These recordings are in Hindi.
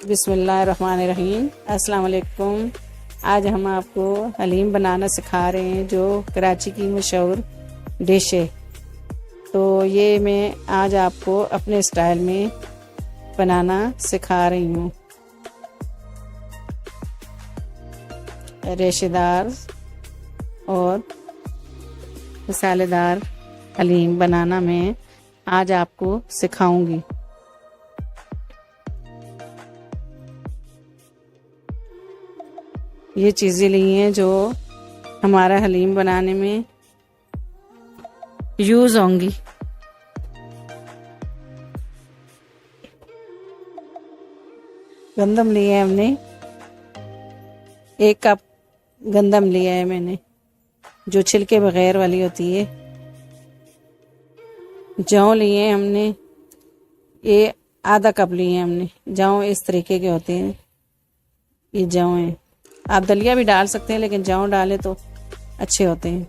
बिस्मिल्लाहिर्रहमानिर्रहीम। अस्सलाम वालेकुम। आज हम आपको हलीम बनाना सिखा रहे हैं जो कराची की मशहूर डिश है। तो ये मैं आज आपको अपने स्टाइल में बनाना सिखा रही हूँ। रेशेदार और मसालेदार हलीम बनाना मैं आज आपको सिखाऊंगी। ये चीज़ें ली हैं जो हमारा हलीम बनाने में यूज़ होंगी। गंदम लिया है हमने, 1 कप गंदम लिया है मैंने, जो छिलके बगैर वाली होती है। जौ लिए हमने, ये आधा कप लिए हमने। जौ इस तरीके के होते हैं, ये जौ हैं। आप दलिया भी डाल सकते हैं, लेकिन जौ डालें तो अच्छे होते हैं।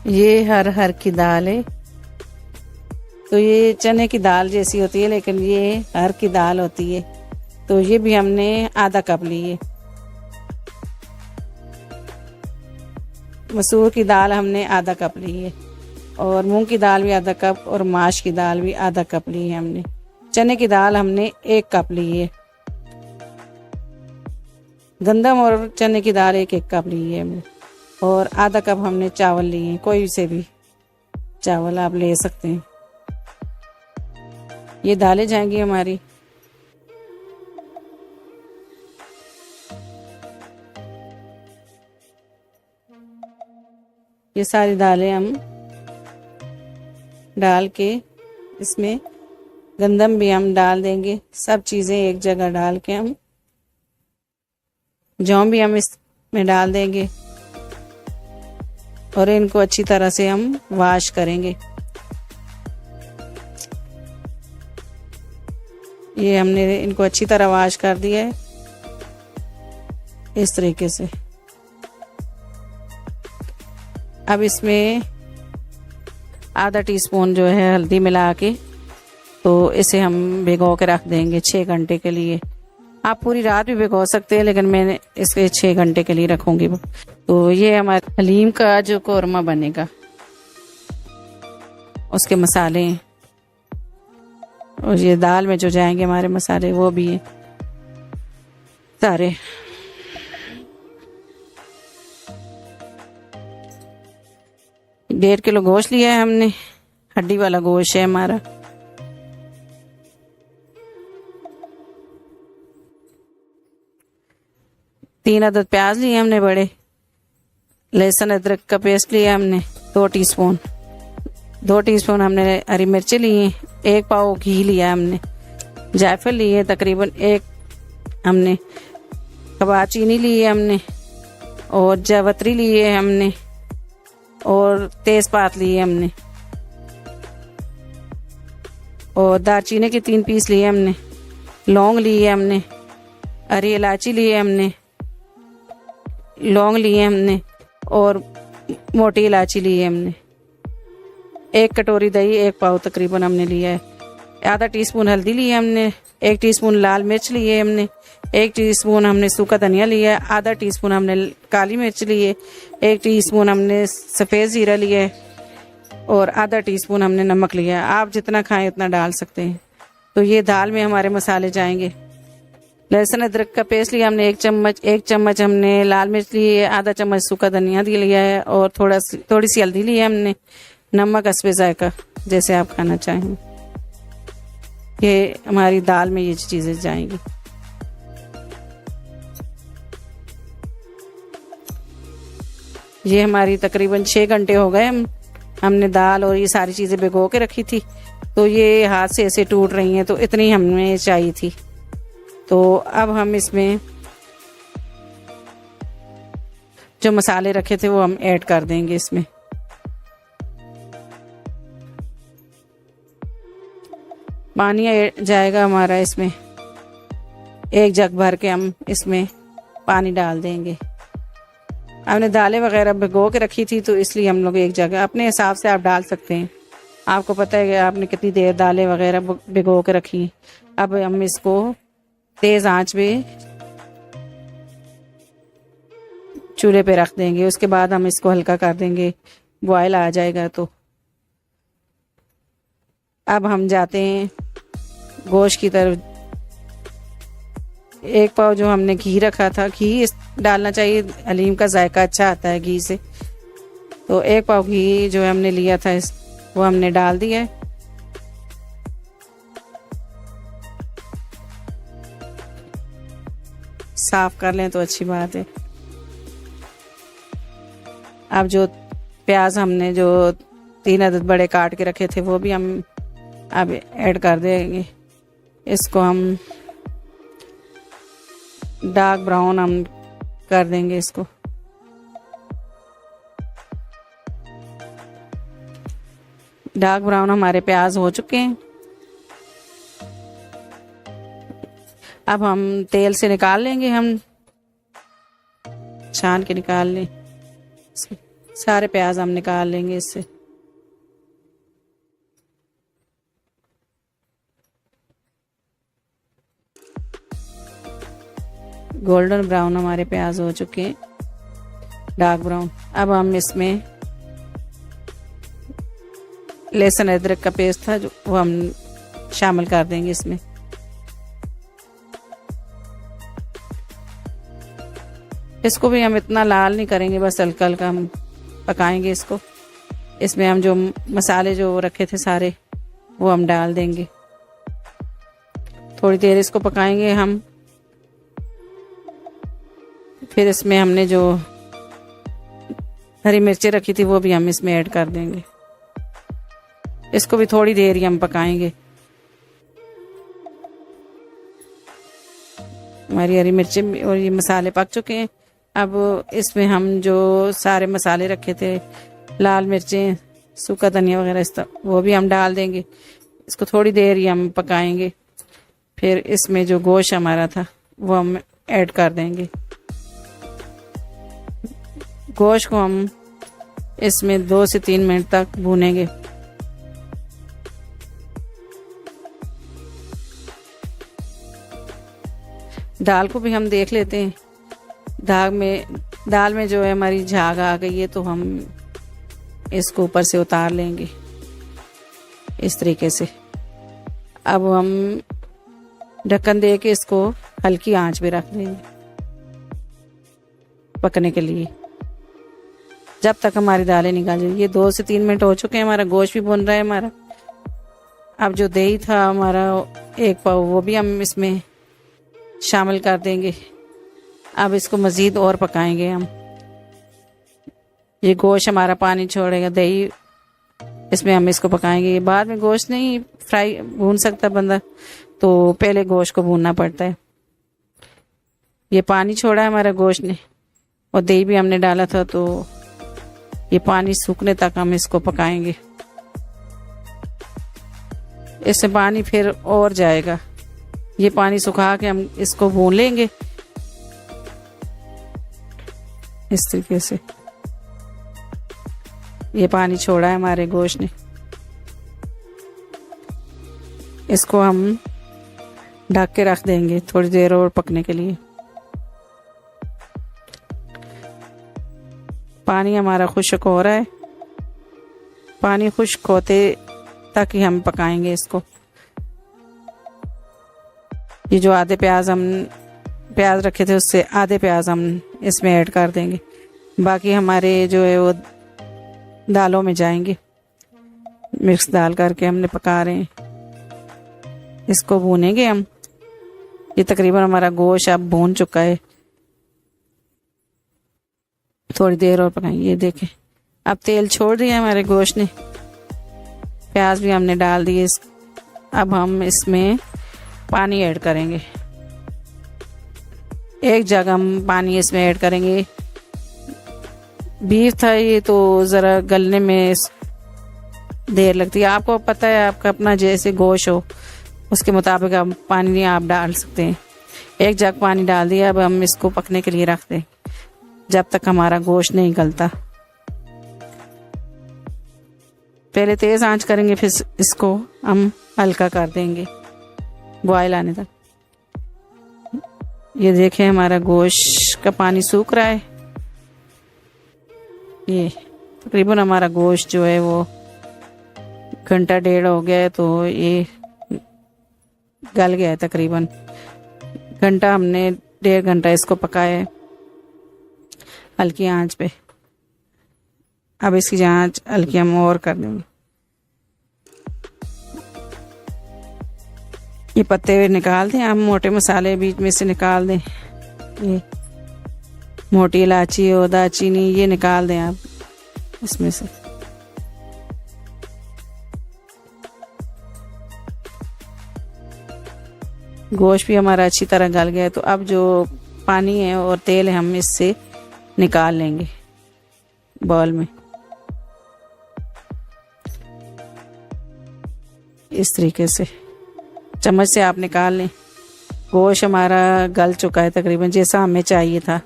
ये हर की दाल है। तो ये चने की दाल जैसी होती है, लेकिन ये हर की दाल होती है। तो ये भी हमने आधा कप ली है। मसूर की दाल हमने आधा कप ली है, और मूंग की दाल भी आधा कप, और माश की दाल भी आधा कप ली है हमने। चने की दाल हमने 1 कप ली है। गंदम और चने की दाल 1 कप ली है हमने, और आधा कप हमने चावल लिए हैं। कोई से भी चावल आप ले सकते हैं। ये दालें जाएंगी हमारी। ये सारी दालें हम डाल के, इसमें गंदम भी हम डाल देंगे। सब चीज़ें एक जगह डाल के हम जौ भी हम इसमें डाल देंगे, और इनको अच्छी तरह से हम वॉश करेंगे। ये हमने इनको अच्छी तरह वॉश कर दिया है इस तरीके से। अब इसमें आधा टीस्पून जो है हल्दी मिला के, तो इसे हम भिगो के रख देंगे 6 घंटे के लिए। आप पूरी रात भी भिगो सकते हैं, लेकिन मैंने इसके 6 घंटे के लिए रखूंगी। तो ये हमारे हलीम का जो कोरमा बनेगा, उसके मसाले हैं, और ये दाल में जो जाएंगे हमारे मसाले, वो भी हैं सारे। डेढ़ किलो गोश्त लिया है हमने, हड्डी वाला गोश्त है हमारा। तीन अदद प्याज लिए हमने बड़े। लहसुन अदरक का पेस्ट लिया हमने 2 टीस्पून। 2 टीस्पून हमने हरी मिर्ची लिए। 1 पाव घी लिया हमने। जायफल लिए तकरीबन 1। हमने कबाब चीनी ली है हमने, और जावित्री ली है हमने, और तेज़पात लिए हमने, और दालचीनी के 3 पीस लिए हमने। लौंग लिए हमने, हरी इलायची लिए हमने, लौंग लिए हमने, और मोटी इलायची ली है हमने। 1 कटोरी दही, 1 पाव तकरीबन हमने लिया है। आधा टीस्पून हल्दी ली है हमने। 1 टीस्पून लाल मिर्च ली है हमने। 1 टीस्पून हमने सूखा धनिया लिया है। आधा टीस्पून हमने काली मिर्च ली है। 1 टीस्पून हमने सफ़ेद ज़ीरा लिया है, और आधा टीस्पून हमने नमक लिया है। आप जितना खाएं उतना डाल सकते हैं। तो ये दाल में हमारे मसाले जाएंगे। लहसुन अदरक का पेस्ट लिया हमने 1 चम्मच हमने लाल मिर्च ली है। आधा चम्मच सूखा धनिया लिया है, और थोड़ी सी हल्दी ली है हमने। नमक हस्बे जायका, जैसे आप खाना चाहें। ये हमारी दाल में ये चीज़ें जाएंगी। ये हमारी तकरीबन 6 घंटे हो गए। हमने दाल और ये सारी चीज़ें भिगो के रखी थी, तो ये हाथ से ऐसे टूट रही हैं, तो इतनी हमें चाहिए थी। तो अब हम इसमें जो मसाले रखे थे वो हम ऐड कर देंगे इसमें। पानी जाएगा हमारा इसमें। 1 जग भर के हम इसमें पानी डाल देंगे। हमने दालें वगैरह भिगो के रखी थी, तो इसलिए हम लोग 1 जग, अपने हिसाब से आप डाल सकते हैं। आपको पता है कि आपने कितनी देर दालें वगैरह भिगो के रखी। अब हम इसको तेज़ आंच पे चूल्हे पे रख देंगे। उसके बाद हम इसको हल्का कर देंगे, बॉयल आ जाएगा तो। अब हम जाते हैं गोश्त की तरफ। एक पाव जो हमने घी रखा था, घी डालना चाहिए, हलीम का जायका अच्छा आता है घी से। तो एक पाव घी जो हमने लिया था वो हमने डाल दिया है। साफ कर लें तो अच्छी बात है। अब जो प्याज हमने जो 3 अदद बड़े काट के रखे थे वो भी हम अब ऐड कर देंगे। इसको हम डार्क ब्राउन हम कर देंगे इसको। डार्क ब्राउन हमारे प्याज हो चुके हैं। अब हम तेल से निकाल लेंगे, हम छान के निकाल लें। सारे प्याज हम निकाल लेंगे इससे। गोल्डन ब्राउन हमारे प्याज हो चुके हैं, डार्क ब्राउन। अब हम इसमें लहसुन अदरक का पेस्ट था जो वो हम शामिल कर देंगे इसमें। इसको भी हम इतना लाल नहीं करेंगे, बस हल्का हल्का हम पकाएंगे इसको। इसमें हम जो मसाले जो रखे थे सारे वो हम डाल देंगे। थोड़ी देर इसको पकाएंगे हम। फिर इसमें हमने जो हरी मिर्ची रखी थी वो भी हम इसमें ऐड कर देंगे। इसको भी थोड़ी देर ही हम पकाएंगे। हमारी हरी मिर्ची और ये मसाले पक चुके हैं। अब इसमें हम जो सारे मसाले रखे थे, लाल मिर्चें, सूखा धनिया वगैरह, वो भी हम डाल देंगे। इसको थोड़ी देर ही हम पकाएंगे। फिर इसमें जो गोश्त हमारा था वो हम ऐड कर देंगे। गोश्त को हम इसमें 2 से 3 मिनट तक भूनेंगे। दाल को भी हम देख लेते हैं। दाल में जो है हमारी झाग आ गई है तो हम इसको ऊपर से उतार लेंगे इस तरीके से। अब हम ढक्कन दे के इसको हल्की आंच पे रख देंगे पकने के लिए, जब तक हमारी दालें निकाल जाए। ये 2 से 3 मिनट हो चुके हैं। हमारा गोश्त भी भुन रहा है हमारा। अब जो दही था हमारा 1 पाव वो भी हम इसमें शामिल कर देंगे। अब इसको मज़ीद और पकाएंगे हम। ये गोश्त हमारा पानी छोड़ेगा, दही इसमें हम इसको पकाएंगे। बाद में गोश्त नहीं फ्राई भून सकता बंदा, तो पहले गोश्त को भूनना पड़ता है। ये पानी छोड़ा है हमारा गोश्त ने और दही भी हमने डाला था, तो ये पानी सूखने तक हम इसको पकाएंगे। इससे पानी फिर और जाएगा। ये पानी सुखा के हम इसको भून लेंगे इस तरीके से। ये पानी छोड़ा है हमारे गोश्त ने। इसको हम ढक के रख देंगे थोड़ी देर और पकने के लिए। पानी हमारा खुश्क हो रहा है। पानी खुश्क होते तक ही हम पकाएंगे इसको। ये जो आधे प्याज रखे थे उससे आधे प्याज हम इसमें ऐड कर देंगे। बाकी हमारे जो है वो दालों में जाएंगे। मिक्स दाल करके हमने पका रहे हैं। इसको भूनेंगे हम। ये तकरीबन हमारा गोश्त अब भून चुका है। थोड़ी देर और पकाएंगे। ये देखें अब तेल छोड़ दिया हमारे गोश्त ने। प्याज भी हमने डाल दिए। अब हम इसमें पानी ऐड करेंगे। 1 जग हम पानी इसमें ऐड करेंगे। बीफ था ये तो ज़रा गलने में देर लगती है। आपको पता है, आपका अपना जैसे गोश्त हो उसके मुताबिक आप पानी आप डाल सकते हैं। 1 जग पानी डाल दिया। अब हम इसको पकने के लिए रख दें जब तक हमारा गोश्त नहीं गलता। पहले तेज़ आंच करेंगे, फिर इसको हम हल्का कर देंगे बॉयल आने तक। ये देखें हमारा गोश्त का पानी सूख रहा है। ये तकरीबन हमारा गोश्त जो है वो घंटा डेढ़ हो गया है, तो ये गल गया है। तकरीबन घंटा, हमने 1.5 घंटा इसको पकाया है हल्की आंच पे। अब इसकी आंच हल्की हम और कर देंगे। ये पत्ते हुए निकाल दें, हम मोटे मसाले बीच में से निकाल दें। ये मोटी इलायची और दालचीनी ये निकाल दें आप इसमें से। गोश्त भी हमारा अच्छी तरह गल गया है, तो अब जो पानी है और तेल है हम इससे निकाल लेंगे बाउल में। इस तरीके से चम्मच से आप निकाल लें। गोश्त हमारा गल चुका है तकरीबन, जैसा हमें चाहिए था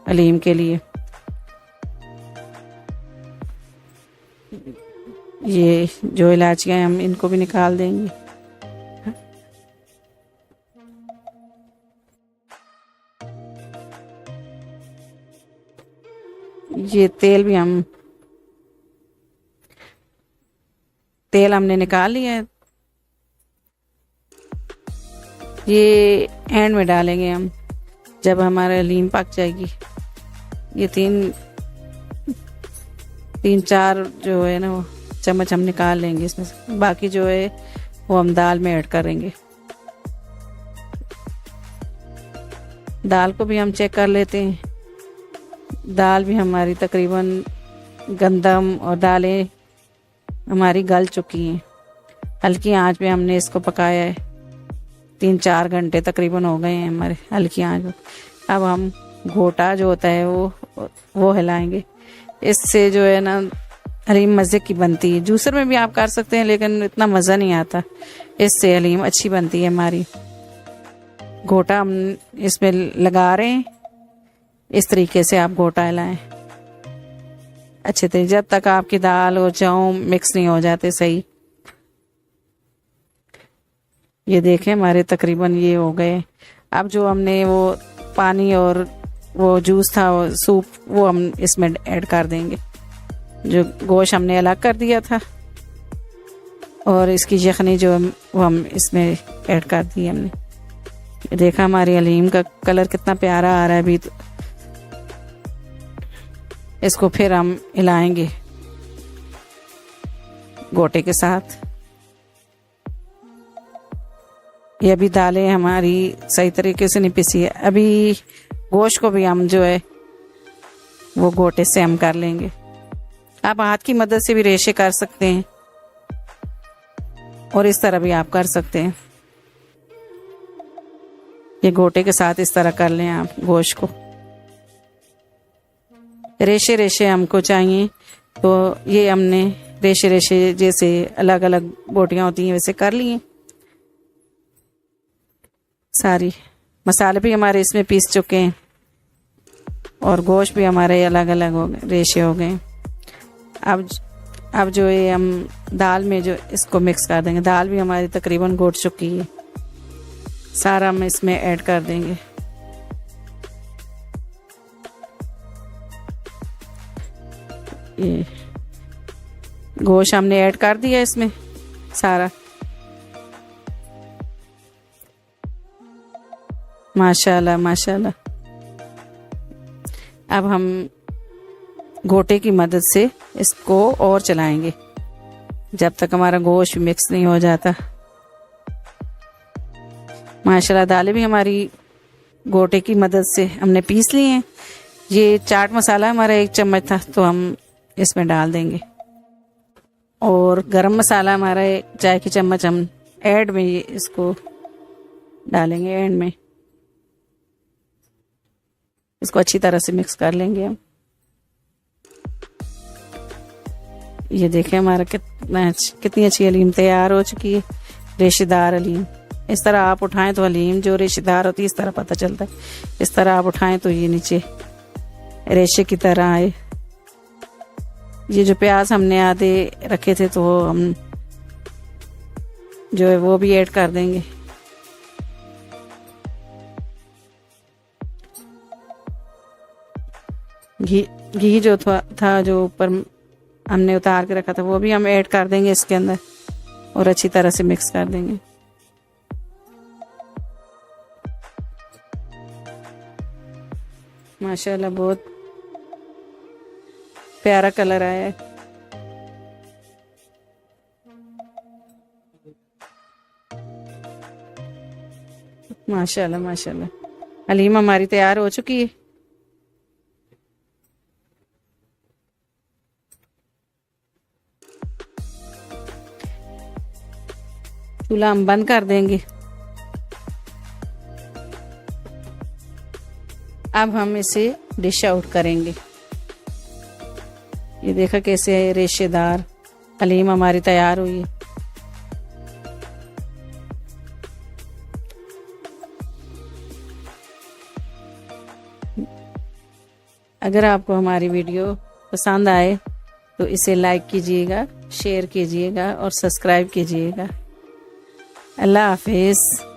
हलीम के लिए। ये जो इलायचियाँ हैं हम इनको भी निकाल देंगे। ये तेल हमने निकाल लिया है। ये एंड में डालेंगे हम जब हमारा हलीम पक जाएगी। ये तीन चार जो है ना वो चम्मच हम निकाल लेंगे इसमें से। बाकी जो है वो हम दाल में ऐड करेंगे। दाल को भी हम चेक कर लेते हैं। दाल भी हमारी तकरीबन गंदम और दालें हमारी गल चुकी हैं। हल्की आंच पे हमने इसको पकाया है। 3-4 घंटे तकरीबन हो गए हैं हमारे हल्की आंच पे। अब हम घोटा जो होता है वो हिलाएंगे। इससे जो है ना हलीम मज़े की बनती है। जूसर में भी आप कर सकते हैं, लेकिन इतना मज़ा नहीं आता। इससे हलीम अच्छी बनती है हमारी। घोटा हम इसमें लगा रहे हैं। इस तरीके से आप घोटा हिलाएं अच्छे तरीके, जब तक आपकी दाल और चावल मिक्स नहीं हो जाते सही। ये देखें हमारे तकरीबन ये हो गए। अब जो हमने वो पानी और वो जूस था, वो सूप, वो हम इसमें ऐड कर देंगे। जो गोश्त हमने अलग कर दिया था और इसकी यखनी जो वो हम इसमें ऐड कर दी हमने। ये देखा हमारी हलीम का कलर कितना प्यारा आ रहा है अभी। तो इसको फिर हम हिलाएंगे गोटे के साथ। ये अभी दालें हमारी सही तरीके से नहीं पिसी है। अभी गोश्त को भी हम जो है वो गोटे से हम कर लेंगे। आप हाथ की मदद से भी रेशे कर सकते हैं और इस तरह भी आप कर सकते हैं। ये गोटे के साथ इस तरह कर लें आप गोश्त को। रेशे रेशे हमको चाहिए, तो ये हमने रेशे रेशे जैसे अलग अलग बोटियां होती हैं वैसे कर लिए सारी। मसाले भी हमारे इसमें पीस चुके हैं और गोश्त भी हमारे अलग अलग हो गए, रेशे हो गए। अब जो ये हम दाल में जो इसको मिक्स कर देंगे। दाल भी हमारी तकरीबन घोट चुकी है, सारा हम इसमें ऐड कर देंगे। ये गोश्त हमने ऐड कर दिया इसमें सारा। माशाल्लाह माशाल्लाह। अब हम घोटे की मदद से इसको और चलाएंगे जब तक हमारा गोश्त मिक्स नहीं हो जाता। माशाल्लाह दालें भी हमारी घोटे की मदद से हमने पीस ली हैं। ये चाट मसाला हमारा 1 चम्मच था, तो हम इसमें डाल देंगे। और गरम मसाला हमारा 1 चाय की चम्मच हम ऐड में इसको डालेंगे। एंड में इसको अच्छी तरह से मिक्स कर लेंगे हम। ये देखें हमारा कितनी अच्छी हलीम तैयार हो चुकी है, रेशेदार हलीम। इस तरह आप उठाएं तो हलीम जो रेशेदार होती है इस तरह पता चलता है। इस तरह आप उठाएं तो ये नीचे रेशे की तरह आए। ये जो प्याज हमने आधे रखे थे तो हम जो है वो भी ऐड कर देंगे। घी जो था जो ऊपर हमने उतार के रखा था वो भी हम ऐड कर देंगे इसके अंदर और अच्छी तरह से मिक्स कर देंगे। माशाल्लाह बहुत प्यारा कलर आया है। माशाल्लाह माशाल्लाह, हलीम हमारी तैयार हो चुकी है। चूल्हा हम बंद कर देंगे। अब हम इसे डिश आउट करेंगे। ये देखा कैसे रेशेदार हलीम हमारी तैयार हुई है। अगर आपको हमारी वीडियो पसंद आए तो इसे लाइक कीजिएगा, शेयर कीजिएगा और सब्सक्राइब कीजिएगा। अल्लाह हाफिज़।